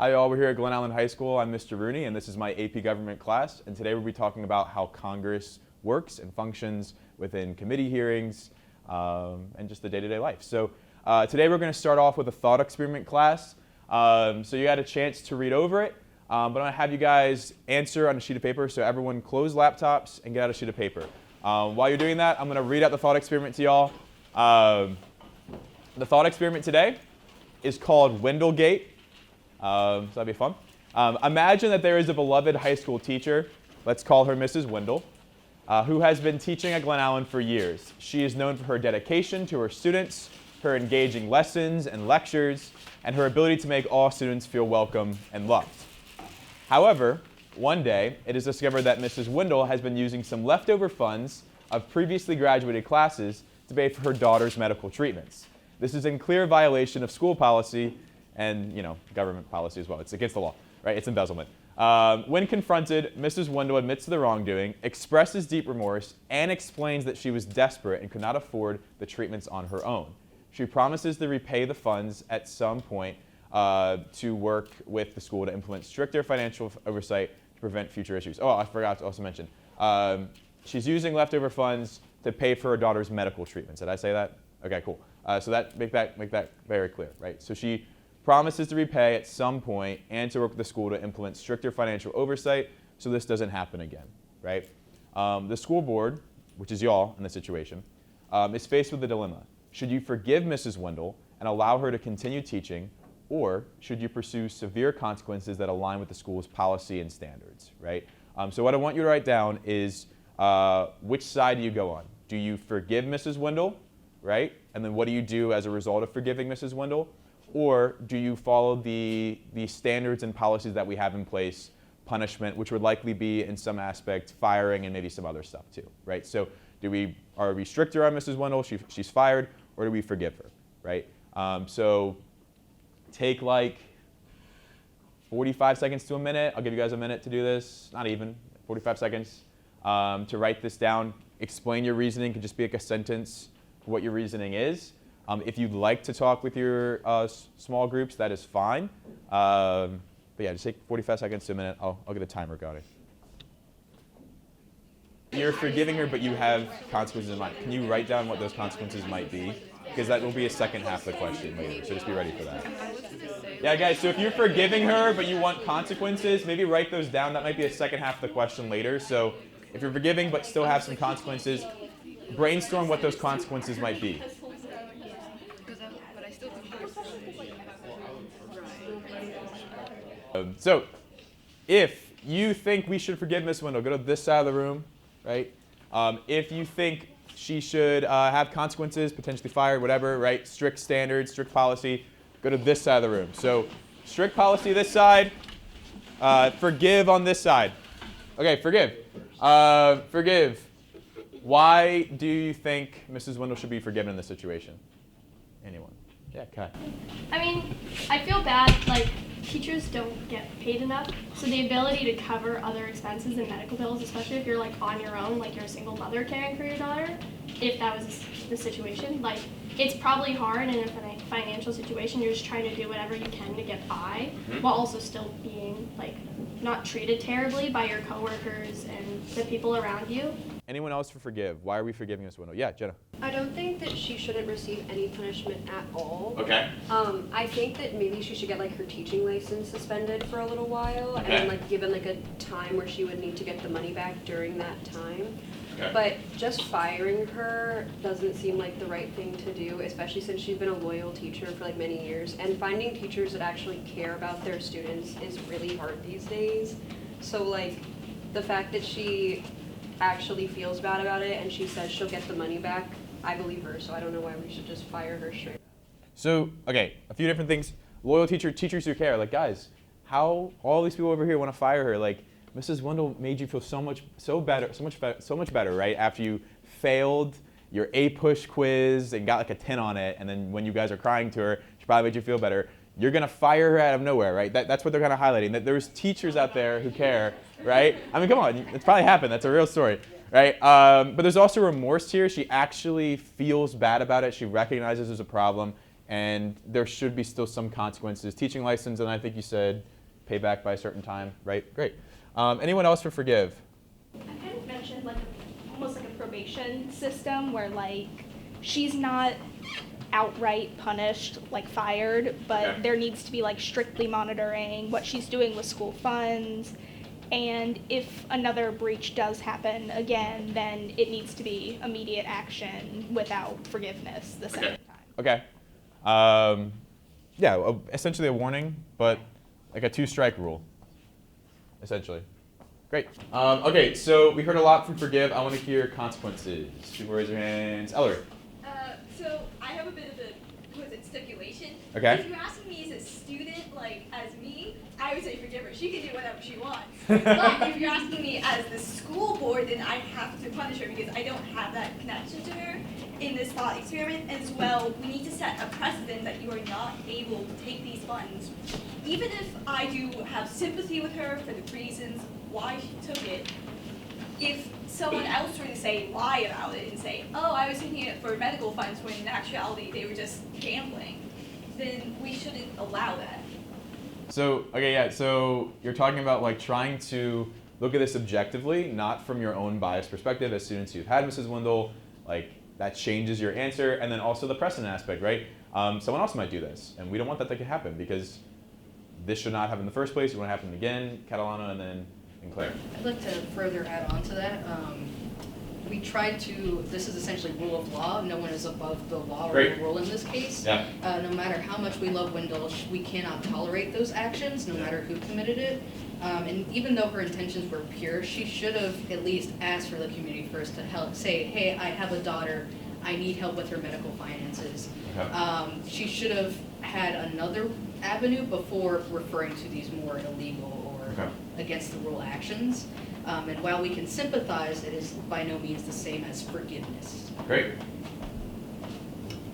Hi all, we're here at Glen High School. I'm Mr. Rooney and this is my AP Government class, and today we'll be talking about how Congress works and functions within committee hearings and just the day-to-day life. So today we're going to start off with a thought experiment class. So you had a chance to read over it, but I'm going to have you guys answer on a sheet of paper, so everyone close laptops and get out a sheet of paper. While you're doing that, I'm going to read out the thought experiment to y'all. The thought experiment today is called Windlegate. So that'd be fun. Imagine that there is a beloved high school teacher, let's call her Mrs. Windle, who has been teaching at Glen Allen for years. She is known for her dedication to her students, her engaging lessons and lectures, and her ability to make all students feel welcome and loved. However, one day, it is discovered that Mrs. Windle has been using some leftover funds of previously graduated classes to pay for her daughter's medical treatments. This is in clear violation of school policy and, government policy as well. It's against the law, right? It's embezzlement. When confronted, Mrs. Windle admits to the wrongdoing, expresses deep remorse, and explains that she was desperate and could not afford the treatments on her own. She promises to repay the funds at some point to work with the school to implement stricter financial oversight to prevent future issues. Oh, I forgot to also mention. She's using leftover funds to pay for her daughter's medical treatments. Did I say that? Okay, cool. So make that very clear, right? So she promises to repay at some point and to work with the school to implement stricter financial oversight so this doesn't happen again, right? The school board, which is y'all in this situation, is faced with a dilemma. Should you forgive Mrs. Windle and allow her to continue teaching, or should you pursue severe consequences that align with the school's policy and standards, right? So what I want you to write down is which side do you go on? Do you forgive Mrs. Windle, right? And then what do you do as a result of forgiving Mrs. Windle? Or do you follow the standards and policies that we have in place, punishment, which would likely be in some aspect firing and maybe some other stuff too, right? So are we stricter on Mrs. Windle, she's fired, or do we forgive her, right? So take like 45 seconds to a minute. I'll give you guys a minute to do this, not even, 45 seconds to write this down. Explain your reasoning. It could just be like a sentence for what your reasoning is. If you'd like to talk with your small groups, that is fine. But yeah, just take 45 seconds to a minute. I'll get a timer going. You're forgiving her, but you have consequences in mind. Can you write down what those consequences might be? Because that will be a second half of the question later, so just be ready for that. Yeah, guys, so if you're forgiving her, but you want consequences, maybe write those down. That might be a second half of the question later. So if you're forgiving, but still have some consequences, brainstorm what those consequences might be. So if you think we should forgive Miss Windle, go to this side of the room, right? If you think she should have consequences, potentially fired, whatever, right? Strict standards, strict policy, go to this side of the room. So strict policy this side, forgive on this side. Okay, forgive. Forgive. Why do you think Mrs. Windle should be forgiven in this situation? Anyone? Yeah, Kai. I mean, I feel bad, teachers don't get paid enough, so the ability to cover other expenses and medical bills, especially if you're on your own, you're a single mother caring for your daughter, if that was the situation, it's probably hard in a financial situation. You're just trying to do whatever you can to get by, while also still being not treated terribly by your coworkers and the people around you. Anyone else for forgive? Why are we forgiving Miss Windle? Yeah, Jenna. I don't think that she shouldn't receive any punishment at all. Okay. I think that maybe she should get her teaching license suspended for a little while, okay, and then given a time where she would need to get the money back during that time. Okay. But just firing her doesn't seem like the right thing to do, especially since she's been a loyal teacher for many years. And finding teachers that actually care about their students is really hard these days. So the fact that she actually feels bad about it and she says she'll get the money back, I believe her, so I don't know why we should just fire her straight. So, okay, a few different things. Loyal teachers who care. Guys, how all these people over here want to fire her? Mrs. Windle made you feel so much better, right? After you failed your A-push quiz and got a 10 on it, and then when you guys are crying to her, she probably made you feel better. You're going to fire her out of nowhere, right? That's what they're kind of highlighting, that there's teachers out there who care, right? I mean, come on, it's probably happened. That's a real story, right? But there's also remorse here. She actually feels bad about it. She recognizes there's a problem, and there should be still some consequences. Teaching license, and I think you said pay back by a certain time, right? Great. Anyone else for forgive? I kind of mentioned like almost like a probation system where like she's not outright punished, like fired, but Okay. there needs to be like strictly monitoring what she's doing with school funds. And if another breach does happen again, then it needs to be immediate action without forgiveness the second time. Okay. Yeah, essentially a warning, but like a 2-strike rule, essentially. Great. Okay, so we heard a lot from forgive. I want to hear consequences. People raise their hands. Ellery. So I have a bit of a stipulation. Okay. If you're asking me as a student, like as me, I would say forgive her. She can do whatever she wants. But if you're asking me as the school board, then I have to punish her because I don't have that connection to her in this thought experiment. As well, we need to set a precedent that you are not able to take these funds. Even if I do have sympathy with her for the reasons why she took it, if someone else were to lie about it and say, oh, I was taking it for medical funds when in actuality they were just gambling, then we shouldn't allow that. So, okay, yeah, so you're talking about like trying to look at this objectively, not from your own biased perspective. As students who've had Mrs. Windle, like that changes your answer, and then also the precedent aspect, right? Someone else might do this, and we don't want that to happen because this should not happen in the first place. It won't happen again, Catalano, and then Claire. I'd like to further add on to that. We tried to, this is essentially rule of law. No one is above the law or Great. the rule in this case. Yeah. No matter how much we love Windle, we cannot tolerate those actions, no matter who committed it. And even though her intentions were pure, she should have at least asked for the community first to help, say, hey, I have a daughter, I need help with her medical finances. Okay. She should have had another avenue before referring to these more illegal or against the rule actions. And while we can sympathize, it is by no means the same as forgiveness. Great.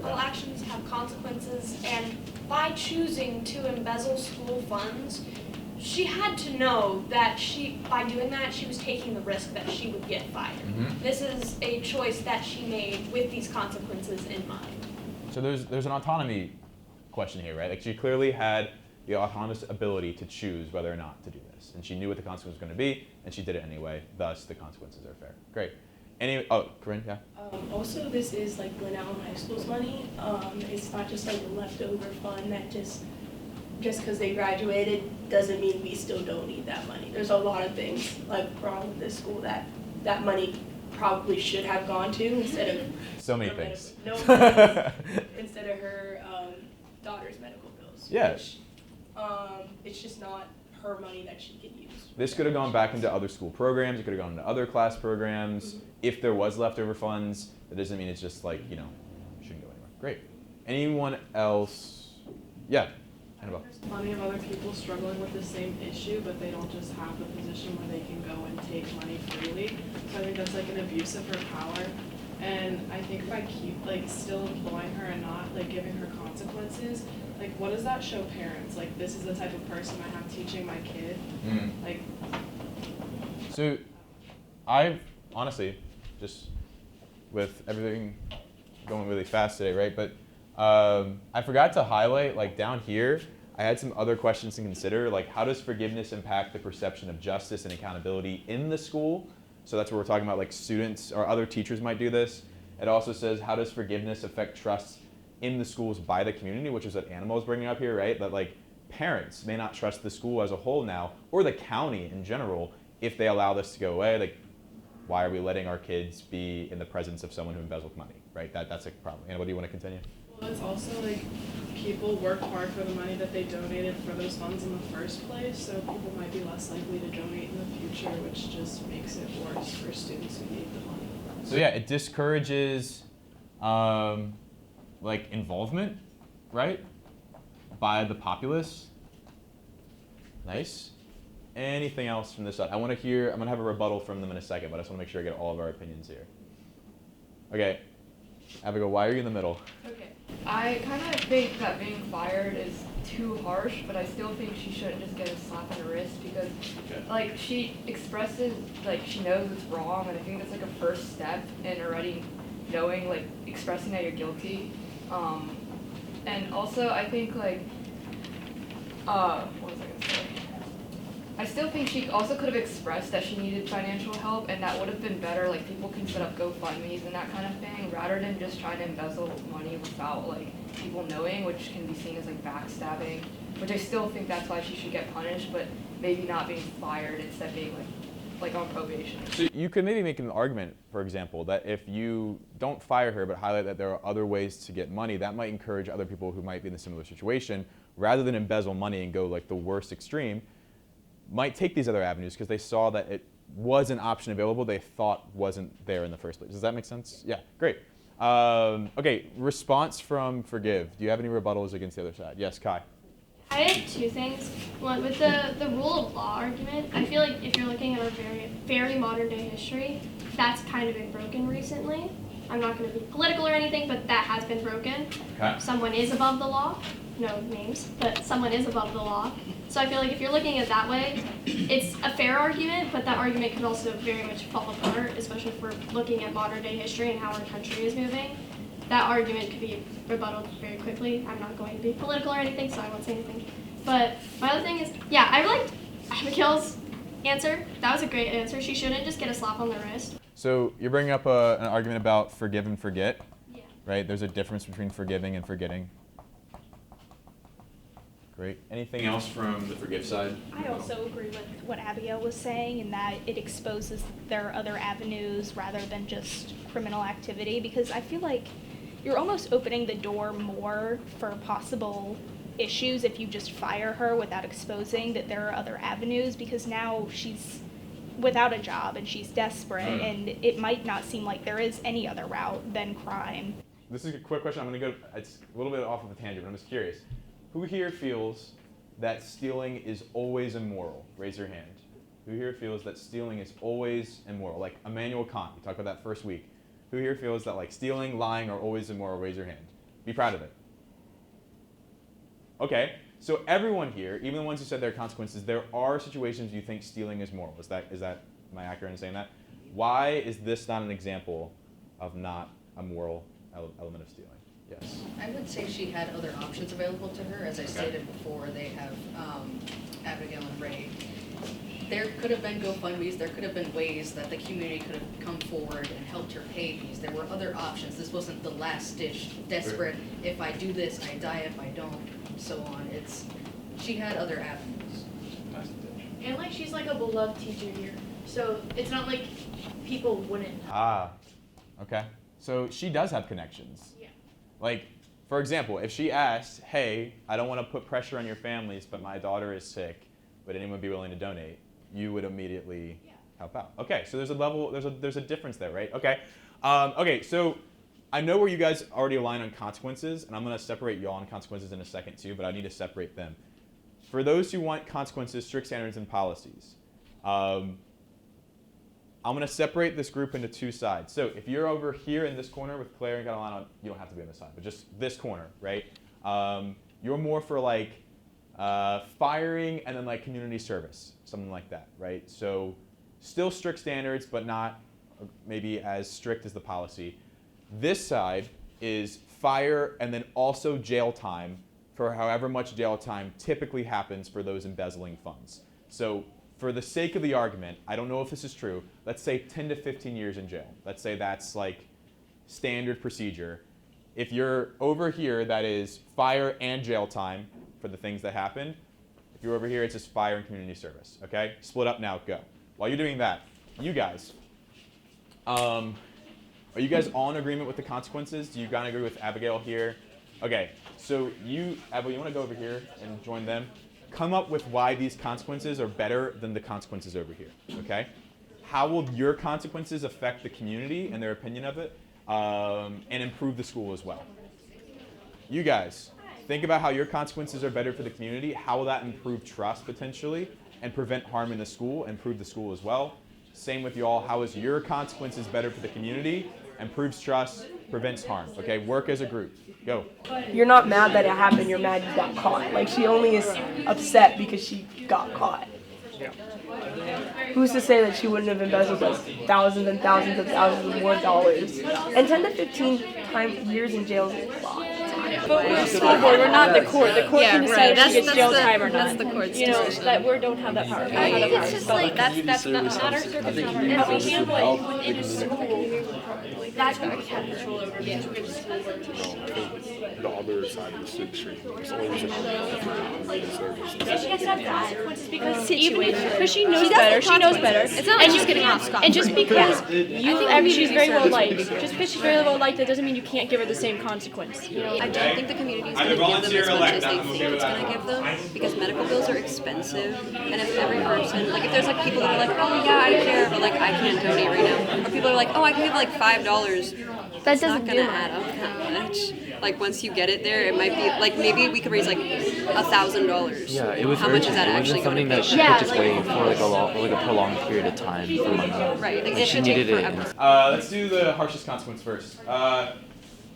All actions have consequences, and by choosing to embezzle school funds, she had to know that by doing that, she was taking the risk that she would get fired. Mm-hmm. This is a choice that she made with these consequences in mind. So there's an autonomy question here, right? Like she clearly had the autonomous ability to choose whether or not to do this, and she knew what the consequence was going to be, and she did it anyway. Thus, the consequences are fair. Great. Corinne, yeah. Also, this is like Glen High School's money. It's not just like a leftover fund that just because they graduated doesn't mean we still don't need that money. There's a lot of things like wrong with this school that money probably should have gone to instead of So many things. instead of her daughter's medical bills. Yeah. Which, it's just not her money that she can use. This could have gone back into other school programs. It could have gone into other class programs. Mm-hmm. If there was leftover funds, that doesn't mean it's just like, shouldn't go anywhere. Great. Anyone else? Yeah. Annabelle. There's plenty of other people struggling with the same issue, but they don't just have the position where they can go and take money freely. So I think that's like an abuse of her power. And I think if I keep still employing her and not giving her consequences, what does that show parents? This is the type of person I have teaching my kid. So I've honestly, just with everything going really fast today, right? But I forgot to highlight, down here, I had some other questions to consider, how does forgiveness impact the perception of justice and accountability in the school? So that's what we're talking about, students or other teachers might do this. It also says, how does forgiveness affect trust in the schools by the community, which is what Animal is bringing up here, right? That parents may not trust the school as a whole now, or the county in general, if they allow this to go away. Why are we letting our kids be in the presence of someone who embezzled money, right? That's a problem. Animal, do you want to continue? Well, it's also people work hard for the money that they donated for those funds in the first place, so people might be less likely to donate in the future, which just makes it worse for students who need the money. So yeah, it discourages involvement, right, by the populace. Nice. Anything else from this side? I'm going to have a rebuttal from them in a second, but I just want to make sure I get all of our opinions here. Okay, Abigail, why are you in the middle? Okay. I kind of think that being fired is too harsh, but I still think she shouldn't just get a slap on the wrist because, she expresses, she knows it's wrong, and I think that's, a first step in already knowing, expressing that you're guilty. And also, I think like, what was I gonna say? I still think she also could have expressed that she needed financial help, and that would have been better. Like, people can set up GoFundMes and that kind of thing, rather than just trying to embezzle money without like people knowing, which can be seen as like backstabbing. Which I still think that's why she should get punished, but maybe not being fired, instead being like on probation. So you could maybe make an argument, for example, that if you don't fire her but highlight that there are other ways to get money, that might encourage other people who might be in a similar situation, rather than embezzle money and go like the worst extreme, might take these other avenues because they saw that it was an option available they thought wasn't there in the first place. Does that make sense? Yeah, great. Okay, response from Forgive. Do you have any rebuttals against the other side? Yes, Kai. I had two things. One, with the rule of law argument, I feel like if you're looking at our very modern day history, that's kind of been broken recently. I'm not going to be political or anything, but that has been broken. Okay. Someone is above the law. No names, but someone is above the law. So I feel like if you're looking at it that way, it's a fair argument, but that argument could also very much fall apart, especially if we're looking at modern day history and how our country is moving. That argument could be rebutted very quickly. I'm not going to be political or anything, so I won't say anything. But my other thing is, yeah, I liked Abigail's answer. That was a great answer. She shouldn't just get a slap on the wrist. So you're bringing up an argument about forgive and forget, Yeah. right? There's a difference between forgiving and forgetting. Great. Anything else from the Forgive side? I also agree with what Abigail was saying, in that it exposes their other avenues rather than just criminal activity, because I feel like you're almost opening the door more for possible issues if you just fire her without exposing that there are other avenues, because now she's without a job and she's desperate, and it might not seem like there is any other route than crime. This is a quick question. I'm going to go, it's a little bit off of a tangent, but I'm just curious. Who here feels that stealing is always immoral? Raise your hand. Who here feels that stealing is always immoral? Like Immanuel Kant, we talked about that first week. Who here feels that like stealing, lying are always immoral? Raise your hand. Be proud of it. Okay, so everyone here, even the ones who said there are consequences, there are situations you think stealing is moral. Is that, am I accurate in saying that? Why is this not an example of not a moral element of stealing? Yes. I would say she had other options available to her. As I stated before, they have Abigail and Ray. There could have been GoFundMes. There could have been ways that the community could have come forward and helped her pay these. There were other options. This wasn't the last ditch, desperate, if I do this, I die, if I don't, so on. She had other avenues. And like she's like a beloved teacher here, so it's not like people wouldn't. Okay. So she does have connections. Yeah. Like, for example, if she asked, hey, I don't want to put pressure on your families, but my daughter is sick, would anyone be willing to donate? You would immediately help out. Okay, so there's a level, there's a difference there, right? Okay. Okay, so I know where you guys already align on consequences, and I'm going to separate y'all on consequences in a second too, but I need to separate them. For those who want consequences, strict standards, and policies, I'm going to separate this group into two sides. So if you're over here in this corner with Claire and got a line on, you don't have to be on this side, but just this corner, right? You're more for like firing and then like community service, something like that, right? So still strict standards, but not maybe as strict as the policy. This side is fire and then also jail time for however much jail time typically happens for those embezzling funds. So for the sake of the argument, I don't know if this is true, let's say 10 to 15 years in jail. Let's say that's like standard procedure. If you're over here, that is fire and jail time for the things that happened. If you're over here, it's just fire and community service, okay? Split up now, go. While you're doing that, you guys, are you guys all in agreement with the consequences? Do you kind of agree with Abigail here? Okay, so you, Abigail, you want to go over here and join them? Come up with why these consequences are better than the consequences over here, okay? How will your consequences affect the community and their opinion of it, and improve the school as well? You guys, think about how your consequences are better for the community. How will that improve trust potentially and prevent harm in the school, improve the school as well? Same with y'all. How is your consequences better for the community, improves trust, prevents harm? Okay, work as a group. Go. You're not mad that it happened, you're mad you got caught. Like, she only is upset because she got caught. Who's to say that she wouldn't have embezzled like thousands and thousands and thousands of more dollars? And 10 to 15 years in jail is a lot of time. that But way. we're school board, we're not the court. The court Yeah, can decide right. if she gets jail That's time or that's not. the court's You know, decision. that we don't have that power. I think it's just like That's not our circus, not our if we handle help. it within a school, that's what we have control over because we're just school board. The other side of the street. It's always a community service. So she has to have consequences because Because she knows better. She knows better. It's not like she's getting off scot-free. And just because she's very well liked, service just because she's very well liked, that doesn't mean you can't give her the same consequence. You know. I don't think the community is going to give them as much as they think it's going to give them because medical bills are expensive. And if every person, like if there's like people that are like, oh yeah, I care, but like I can't donate right now, or people are like, oh I can give like $5. That's not going to add up that much. Like once you get it there, it might be like maybe we could raise like $1,000. Yeah, it was How much is urgent. that It actually wasn't going something to that pay? she could just wait for like a prolonged period of time for money. Right, like Like it she should take needed it. forever. Let's do the harshest consequence first.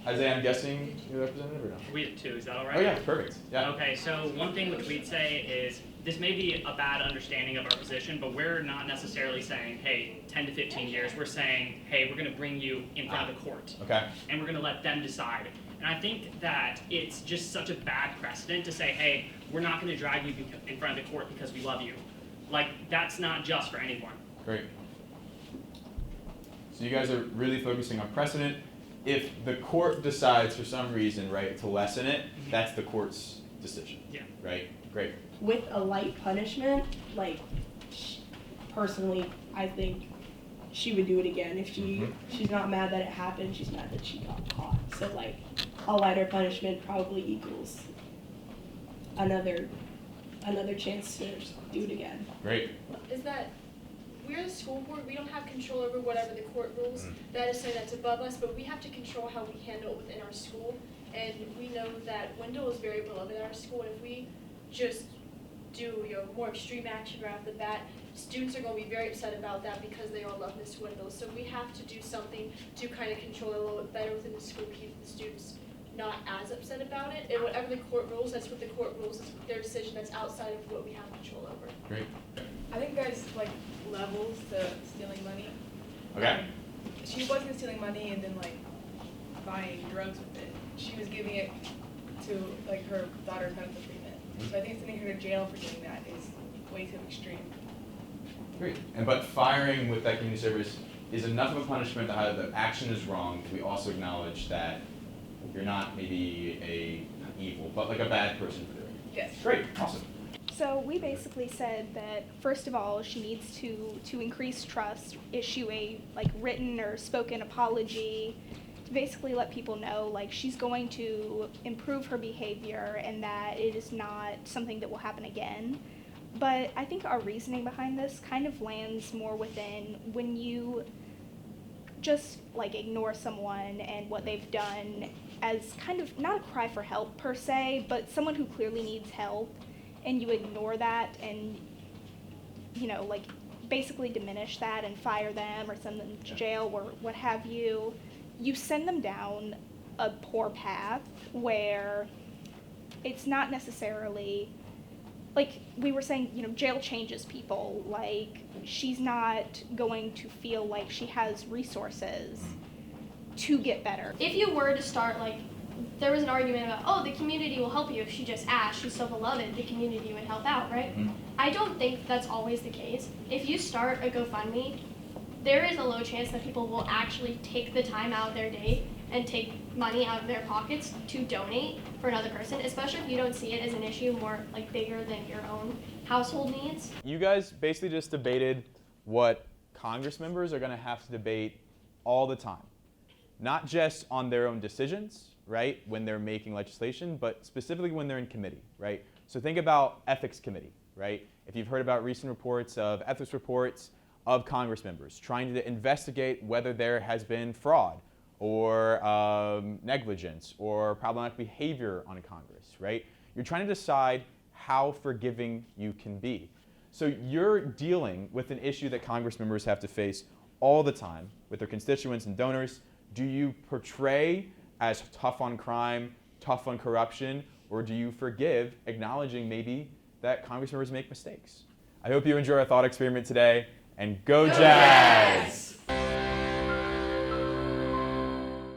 Isaiah, I'm guessing you're the representative or no? We have two, is that all right? Oh yeah, perfect. Yeah. Okay, so one thing which we'd say is, this may be a bad understanding of our position, but we're not necessarily saying, hey, 10 to 15 years. We're saying, hey, we're going to bring you in front of the court. Okay. And we're going to let them decide. And I think that it's just such a bad precedent to say, hey, we're not going to drag you in front of the court because we love you. Like, that's not just for anyone. Great. So you guys are really focusing on precedent. If the court decides for some reason, right, to lessen it, that's the court's decision. Yeah. Right? Great. With a light punishment, like, personally, I think she would do it again. If she's not mad that it happened, she's mad that she got caught. So like, a lighter punishment probably equals another chance to do it again. Great. Is that we're the school board, we don't have control over whatever the court rules. That is something that's above us, but we have to control how we handle it within our school. And we know that Wendell is very beloved at our school, and if we just do more extreme action right off the bat, students are going to be very upset about that because they all love Miss Wendell. So we have to do something to kind of control it a little bit better within the school, keep the students not as upset about it. And whatever the court rules, that's what the court rules. It's their decision. That's outside of what we have control over. Great. I think there's like levels to stealing money. Okay. She wasn't stealing money and then like buying drugs with it. She was giving it to like her daughter's medical treatment. So I think sending her to jail for doing that is way too extreme. Great. But firing with that community service is enough of a punishment that the action is wrong. We also acknowledge that you're not maybe not evil, but like a bad person for doing it. Yes. Great. Awesome. So we basically said that first of all, she needs to increase trust, issue a written or spoken apology to basically let people know she's going to improve her behavior and that it is not something that will happen again. But I think our reasoning behind this kind of lands more within when you just ignore someone and what they've done as kind of not a cry for help per se, but someone who clearly needs help, and you ignore that and basically diminish that and fire them or send them to jail or what have you, you send them down a poor path where it's not necessarily we were saying, jail changes people. She's not going to feel like she has resources to get better. If you were to start, there was an argument about, the community will help you if she just asked, she's so beloved, the community would help out, right? Mm-hmm. I don't think that's always the case. If you start a GoFundMe, there is a low chance that people will actually take the time out of their day and take money out of their pockets to donate for another person, especially if you don't see it as an issue more bigger than your own household needs. You guys basically just debated what Congress members are going to have to debate all the time. Not just on their own decisions, right, when they're making legislation, but specifically when they're in committee, right? So think about ethics committee, right? If you've heard about recent reports of ethics reports of Congress members trying to investigate whether there has been fraud or negligence or problematic behavior on Congress, right? You're trying to decide how forgiving you can be. So you're dealing with an issue that Congress members have to face all the time with their constituents and donors. Do you portray as tough on crime, tough on corruption, or do you forgive, acknowledging maybe that Congress members make mistakes? I hope you enjoy our thought experiment today, and go Jazz!